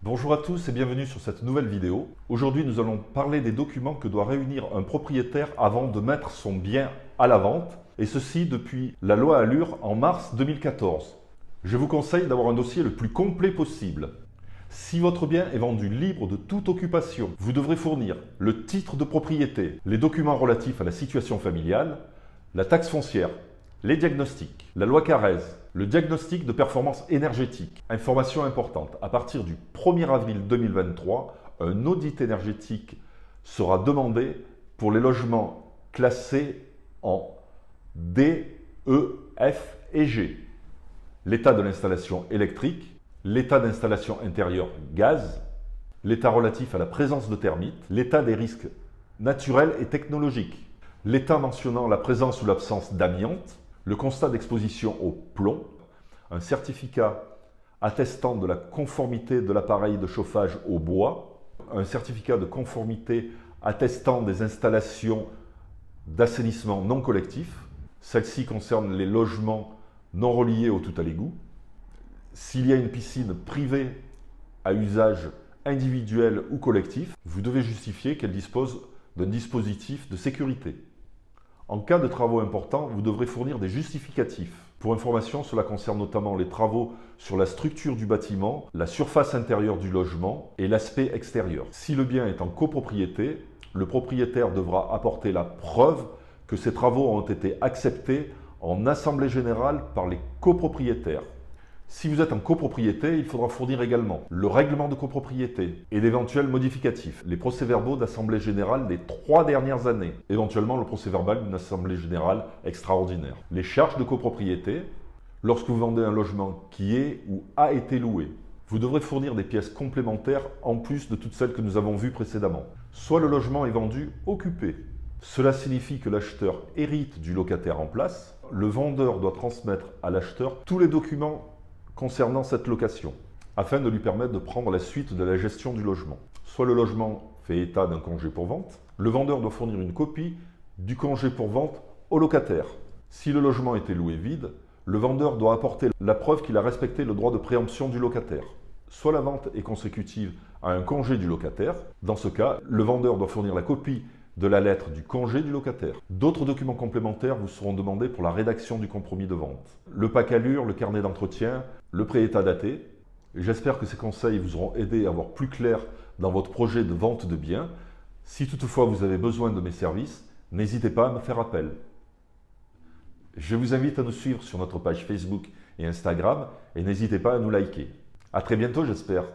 Bonjour à tous et bienvenue sur cette nouvelle vidéo. Aujourd'hui, nous allons parler des documents que doit réunir un propriétaire avant de mettre son bien à la vente, et ceci depuis la loi Allure en mars 2014. Je vous conseille d'avoir un dossier le plus complet possible. Si votre bien est vendu libre de toute occupation, vous devrez fournir le titre de propriété, les documents relatifs à la situation familiale, la taxe foncière, les diagnostics, la loi Carrez, le diagnostic de performance énergétique. Information importante, à partir du 1er avril 2023, un audit énergétique sera demandé pour les logements classés en D, E, F et G. L'état de l'installation électrique, l'état d'installation intérieure gaz, l'état relatif à la présence de termites, l'état des risques naturels et technologiques, l'état mentionnant la présence ou l'absence d'amiante, le constat d'exposition au plomb, un certificat attestant de la conformité de l'appareil de chauffage au bois, un certificat de conformité attestant des installations d'assainissement non collectif. Celle-ci concerne les logements non reliés au tout à l'égout. S'il y a une piscine privée à usage individuel ou collectif, vous devez justifier qu'elle dispose d'un dispositif de sécurité. En cas de travaux importants, vous devrez fournir des justificatifs. Pour information, cela concerne notamment les travaux sur la structure du bâtiment, la surface intérieure du logement et l'aspect extérieur. Si le bien est en copropriété, le propriétaire devra apporter la preuve que ces travaux ont été acceptés en assemblée générale par les copropriétaires. Si vous êtes en copropriété, il faudra fournir également le règlement de copropriété et d'éventuels modificatifs, les procès-verbaux d'assemblée générale des 3 dernières années, éventuellement le procès-verbal d'une assemblée générale extraordinaire. Les charges de copropriété, lorsque vous vendez un logement qui est ou a été loué, vous devrez fournir des pièces complémentaires en plus de toutes celles que nous avons vues précédemment. Soit le logement est vendu occupé. Cela signifie que l'acheteur hérite du locataire en place. Le vendeur doit transmettre à l'acheteur tous les documents concernant cette location, afin de lui permettre de prendre la suite de la gestion du logement. Soit le logement fait état d'un congé pour vente, le vendeur doit fournir une copie du congé pour vente au locataire. Si le logement était loué vide, le vendeur doit apporter la preuve qu'il a respecté le droit de préemption du locataire. Soit la vente est consécutive à un congé du locataire, dans ce cas, le vendeur doit fournir la copie de la lettre du congé du locataire. D'autres documents complémentaires vous seront demandés pour la rédaction du compromis de vente. Le PAC Allure, le carnet d'entretien, le pré-état daté. J'espère que ces conseils vous auront aidé à voir plus clair dans votre projet de vente de biens. Si toutefois vous avez besoin de mes services, n'hésitez pas à me faire appel. Je vous invite à nous suivre sur notre page Facebook et Instagram et n'hésitez pas à nous liker. À très bientôt, j'espère.